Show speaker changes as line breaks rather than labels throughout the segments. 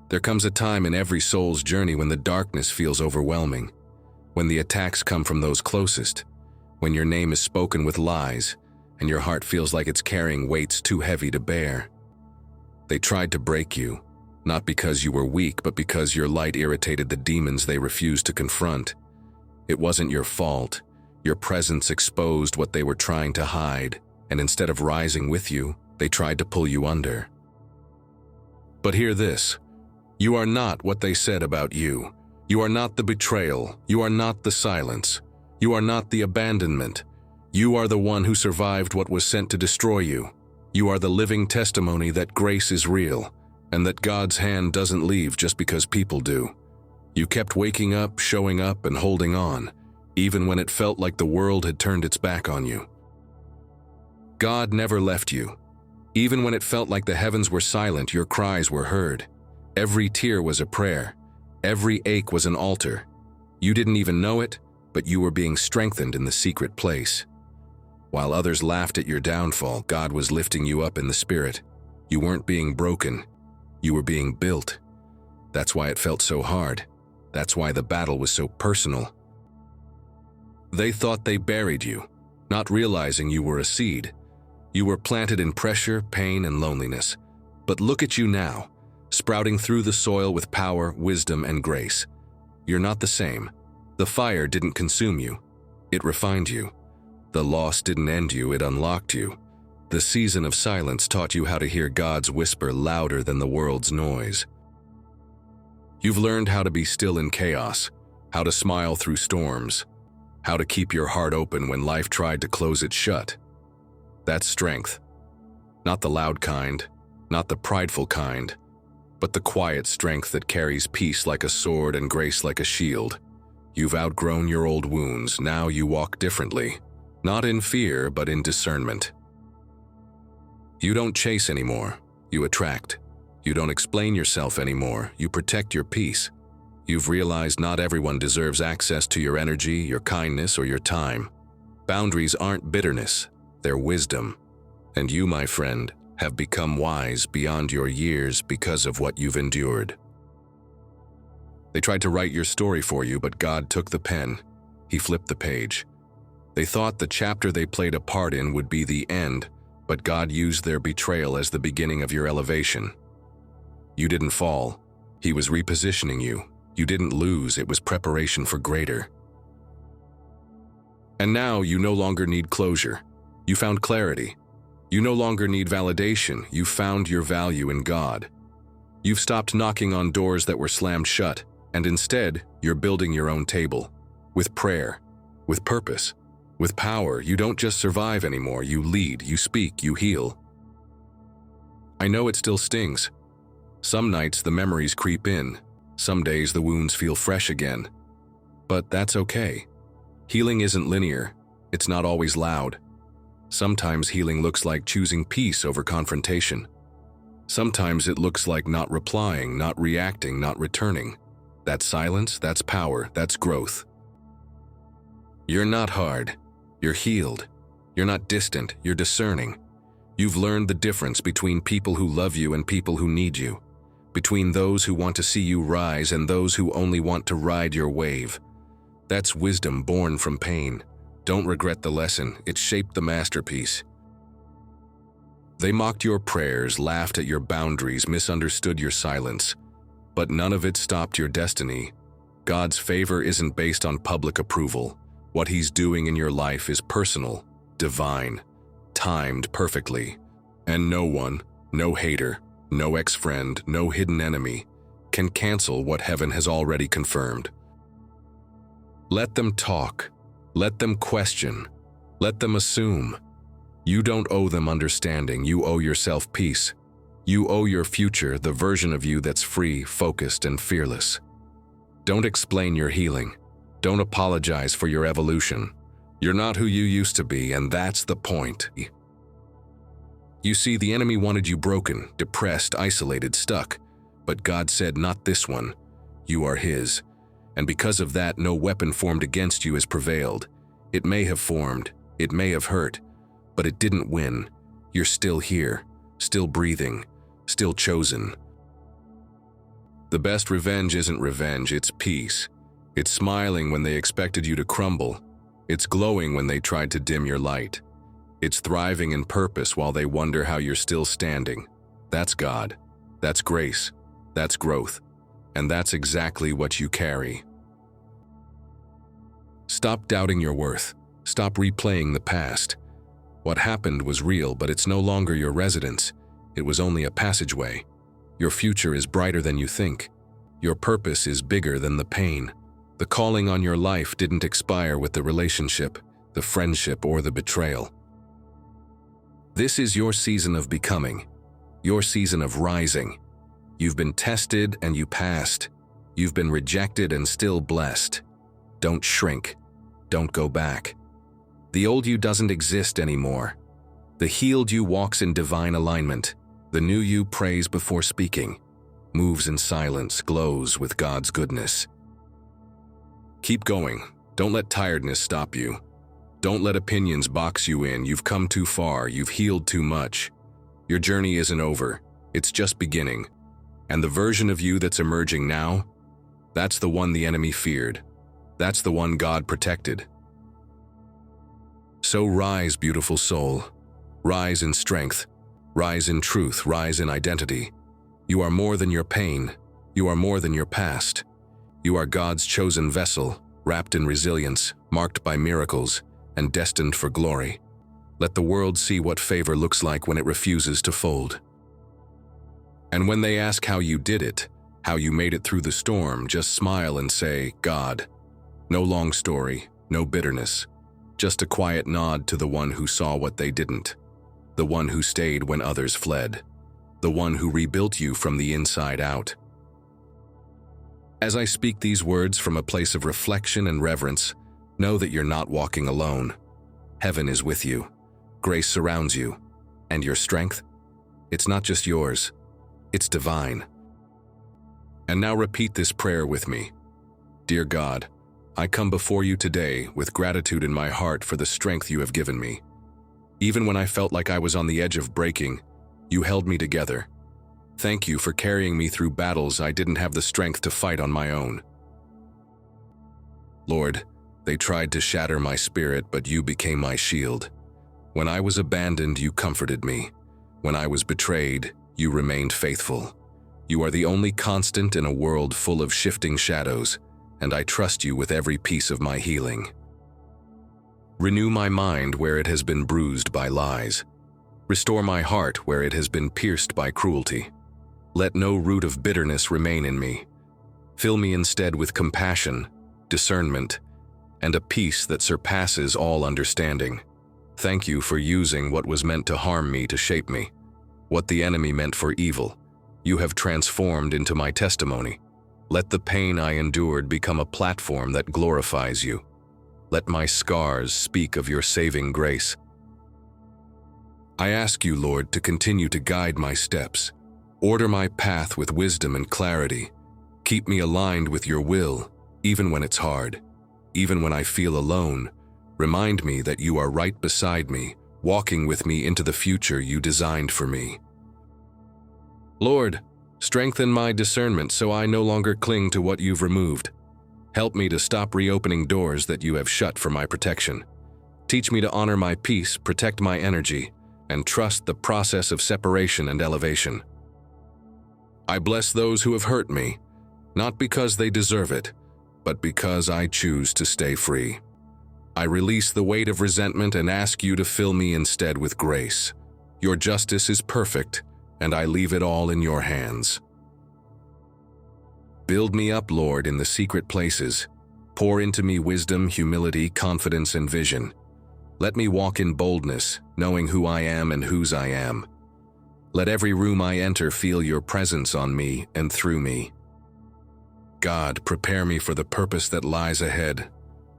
There comes a time in every soul's journey when the darkness feels overwhelming, when the attacks come from those closest, when your name is spoken with lies, and your heart feels like it's carrying weights too heavy to bear. They tried to break you, not because you were weak, but because your light irritated the demons they refused to confront. It wasn't your fault. Your presence exposed what they were trying to hide, and instead of rising with you, they tried to pull you under. But hear this. You are not what they said about you. You are not the betrayal. You are not the silence. You are not the abandonment. You are the one who survived what was sent to destroy you. You are the living testimony that grace is real, and that God's hand doesn't leave just because people do. You kept waking up, showing up, and holding on, even when it felt like the world had turned its back on you. God never left you. Even when it felt like the heavens were silent, your cries were heard. Every tear was a prayer. Every ache was an altar. You didn't even know it, but you were being strengthened in the secret place. While others laughed at your downfall, God was lifting you up in the spirit. You weren't being broken. You were being built. That's why it felt so hard. That's why the battle was so personal. They thought they buried you, not realizing you were a seed. You were planted in pressure, pain, and loneliness. But look at you now, sprouting through the soil with power, wisdom, and grace. You're not the same. The fire didn't consume you. It refined you. The loss didn't end you, it unlocked you. The season of silence taught you how to hear God's whisper louder than the world's noise. You've learned how to be still in chaos, how to smile through storms, how to keep your heart open when life tried to close it shut. That's strength. Not the loud kind, not the prideful kind, but the quiet strength that carries peace like a sword and grace like a shield. You've outgrown your old wounds, now you walk differently, not in fear, but in discernment. You don't chase anymore, you attract. You don't explain yourself anymore, you protect your peace. You've realized not everyone deserves access to your energy, your kindness, or your time. Boundaries aren't bitterness, they're wisdom. And you, my friend, have become wise beyond your years because of what you've endured. They tried to write your story for you, but God took the pen. He flipped the page. They thought the chapter they played a part in would be the end, but God used their betrayal as the beginning of your elevation. You didn't fall. He was repositioning you. You didn't lose, it was preparation for greater. And now you no longer need closure. You found clarity. You no longer need validation. You found your value in God. You've stopped knocking on doors that were slammed shut, and instead, you're building your own table. With prayer, with purpose, with power. You don't just survive anymore, you lead, you speak, you heal. I know it still stings. Some nights the memories creep in. Some days the wounds feel fresh again. But that's okay. Healing isn't linear. It's not always loud. Sometimes healing looks like choosing peace over confrontation. Sometimes it looks like not replying, not reacting, not returning. That's silence, that's power, that's growth. You're not hard. You're healed. You're not distant, you're discerning. You've learned the difference between people who love you and people who need you. Between those who want to see you rise and those who only want to ride your wave. That's wisdom born from pain. Don't regret the lesson, it shaped the masterpiece. They mocked your prayers, laughed at your boundaries, misunderstood your silence. But none of it stopped your destiny. God's favor isn't based on public approval. What He's doing in your life is personal, divine, timed perfectly. And no one, no hater, no ex-friend, no hidden enemy, can cancel what heaven has already confirmed. Let them talk. Let them question. Let them assume. You don't owe them understanding, you owe yourself peace. You owe your future the version of you that's free, focused, and fearless. Don't explain your healing. Don't apologize for your evolution. You're not who you used to be, and that's the point. You see, the enemy wanted you broken, depressed, isolated, stuck. But God said, not this one. You are His. And because of that, no weapon formed against you has prevailed. It may have formed, it may have hurt, but it didn't win. You're still here, still breathing, still chosen. The best revenge isn't revenge, it's peace. It's smiling when they expected you to crumble. It's glowing when they tried to dim your light. It's thriving in purpose while they wonder how you're still standing. That's God. That's grace. That's growth. And that's exactly what you carry. Stop doubting your worth. Stop replaying the past. What happened was real, but it's no longer your residence. It was only a passageway. Your future is brighter than you think. Your purpose is bigger than the pain. The calling on your life didn't expire with the relationship, the friendship, or the betrayal. This is your season of becoming, your season of rising. You've been tested and you passed. You've been rejected and still blessed. Don't shrink. Don't go back. The old you doesn't exist anymore. The healed you walks in divine alignment. The new you prays before speaking, moves in silence, glows with God's goodness. Keep going. Don't let tiredness stop you. Don't let opinions box you in. You've come too far. You've healed too much. Your journey isn't over. It's just beginning. And the version of you that's emerging now, that's the one the enemy feared. That's the one God protected. So rise, beautiful soul. Rise in strength. Rise in truth. Rise in identity. You are more than your pain. You are more than your past. You are God's chosen vessel, wrapped in resilience, marked by miracles, and destined for glory. Let the world see what favor looks like when it refuses to fold. And when they ask how you did it, how you made it through the storm, just smile and say, God. No long story, no bitterness, just a quiet nod to the one who saw what they didn't, the one who stayed when others fled, the one who rebuilt you from the inside out. As I speak these words from a place of reflection and reverence, know that you're not walking alone. Heaven is with you. Grace surrounds you. And your strength? It's not just yours. It's divine. And now repeat this prayer with me. Dear God, I come before you today with gratitude in my heart for the strength you have given me. Even when I felt like I was on the edge of breaking, you held me together. Thank you for carrying me through battles I didn't have the strength to fight on my own. Lord, they tried to shatter my spirit, but you became my shield. When I was abandoned, you comforted me. When I was betrayed, you remained faithful. You are the only constant in a world full of shifting shadows, and I trust you with every piece of my healing. Renew my mind where it has been bruised by lies. Restore my heart where it has been pierced by cruelty. Let no root of bitterness remain in me. Fill me instead with compassion, discernment, and a peace that surpasses all understanding. Thank you for using what was meant to harm me to shape me. What the enemy meant for evil, you have transformed into my testimony. Let the pain I endured become a platform that glorifies you. Let my scars speak of your saving grace. I ask you, Lord, to continue to guide my steps. Order my path with wisdom and clarity. Keep me aligned with your will, even when it's hard. Even when I feel alone, remind me that you are right beside me, walking with me into the future you designed for me. Lord, strengthen my discernment so I no longer cling to what you've removed. Help me to stop reopening doors that you have shut for my protection. Teach me to honor my peace, protect my energy, and trust the process of separation and elevation. I bless those who have hurt me, not because they deserve it, but because I choose to stay free. I release the weight of resentment and ask you to fill me instead with grace. Your justice is perfect, and I leave it all in your hands. Build me up, Lord, in the secret places. Pour into me wisdom, humility, confidence, and vision. Let me walk in boldness, knowing who I am and whose I am. Let every room I enter feel your presence on me and through me. God, prepare me for the purpose that lies ahead.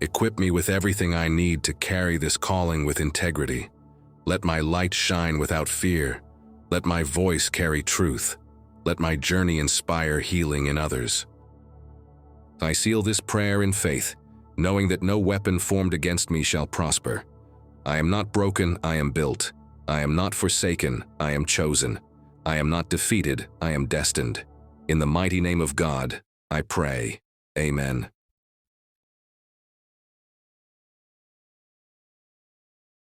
Equip me with everything I need to carry this calling with integrity. Let my light shine without fear. Let my voice carry truth. Let my journey inspire healing in others. I seal this prayer in faith, knowing that no weapon formed against me shall prosper. I am not broken, I am built. I am not forsaken, I am chosen. I am not defeated, I am destined. In the mighty name of God, I pray. Amen.